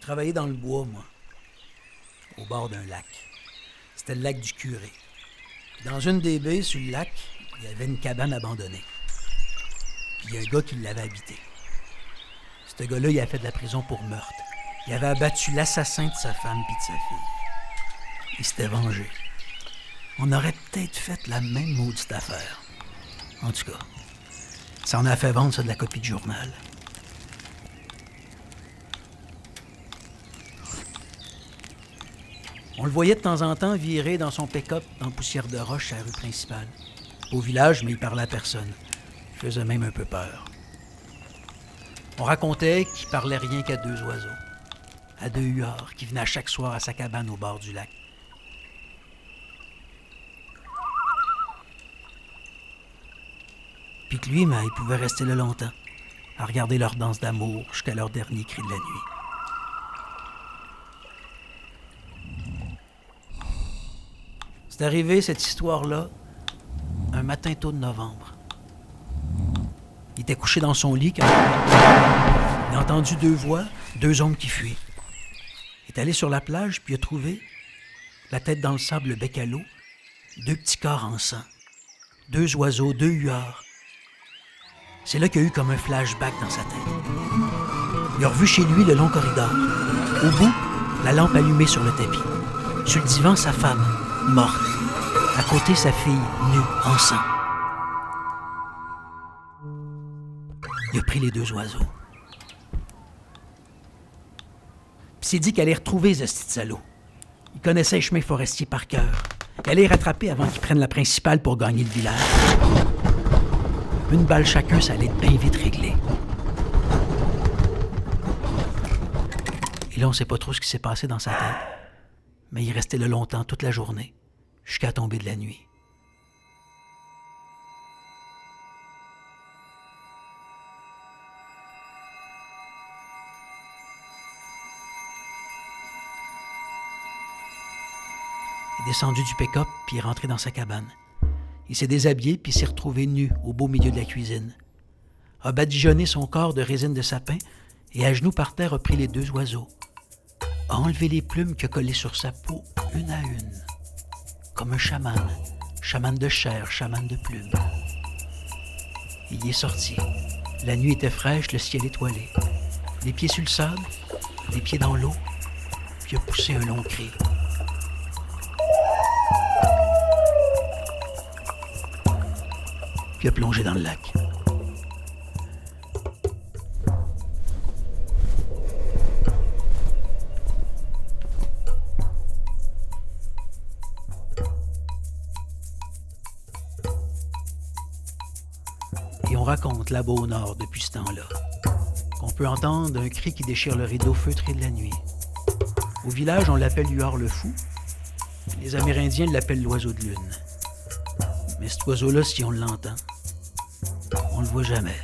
travaillais dans le bois, moi, au bord d'un lac. C'était le lac du Curé. Puis dans une des baies sur le lac, il y avait une cabane abandonnée. Puis il y a un gars qui l'avait habité. Ce gars-là, il a fait de la prison pour meurtre. Il avait abattu l'assassin de sa femme puis de sa fille. Il s'était vengé. On aurait peut-être fait la même maudite affaire. En tout cas, ça en a fait vendre ça de la copie de journal. On le voyait de temps en temps virer dans son pick-up dans Poussière de Roche à la rue principale. Au village, mais il parlait à personne. Il faisait même un peu peur. On racontait qu'il parlait rien qu'à 2 oiseaux. À 2 huards qui venaient chaque soir à sa cabane au bord du lac. Puis que lui, il pouvait rester là longtemps, à regarder leur danse d'amour jusqu'à leur dernier cri de la nuit. C'est arrivé, cette histoire-là, un matin tôt de novembre. Il était couché dans son lit quand il a entendu 2 voix, 2 hommes qui fuient. Il est allé sur la plage, puis il a trouvé, la tête dans le sable, le bec à l'eau, 2 petits corps en sang. 2 oiseaux, 2 huards. C'est là qu'il y a eu comme un flashback dans sa tête. Il a revu chez lui le long corridor. Au bout, la lampe allumée sur le tapis. Sur le divan, sa femme, morte. À côté, sa fille, nue, en sang. Il a pris les 2 oiseaux. Puis s'est dit qu'elle allait retrouver ce petit salaud. Il connaissait les chemins forestiers par cœur. Il allait les rattraper avant qu'ils prennent la principale pour gagner le village. 1 balle chacun, ça allait être bien vite réglé. Et là, on sait pas trop ce qui s'est passé dans sa tête. Mais il restait là longtemps, toute la journée, jusqu'à tomber de la nuit. Il est descendu du pick-up, puis il est rentré dans sa cabane. Il s'est déshabillé, puis s'est retrouvé nu au beau milieu de la cuisine. A badigeonné son corps de résine de sapin et à genoux par terre a pris les 2 oiseaux. A enlevé les plumes qu'il a collées sur sa peau, une à une. Comme un chaman. Chaman de chair, chaman de plumes. Il y est sorti. La nuit était fraîche, le ciel étoilé. Les pieds sur le sable, les pieds dans l'eau, puis a poussé un long cri. Puis a plongé dans le lac. Et on raconte là-bas au nord depuis ce temps-là qu'on peut entendre un cri qui déchire le rideau feutré de la nuit. Au village, on l'appelle Huard le fou. Les Amérindiens l'appellent l'oiseau de lune. Mais cet oiseau-là, si on l'entend, on le voit jamais.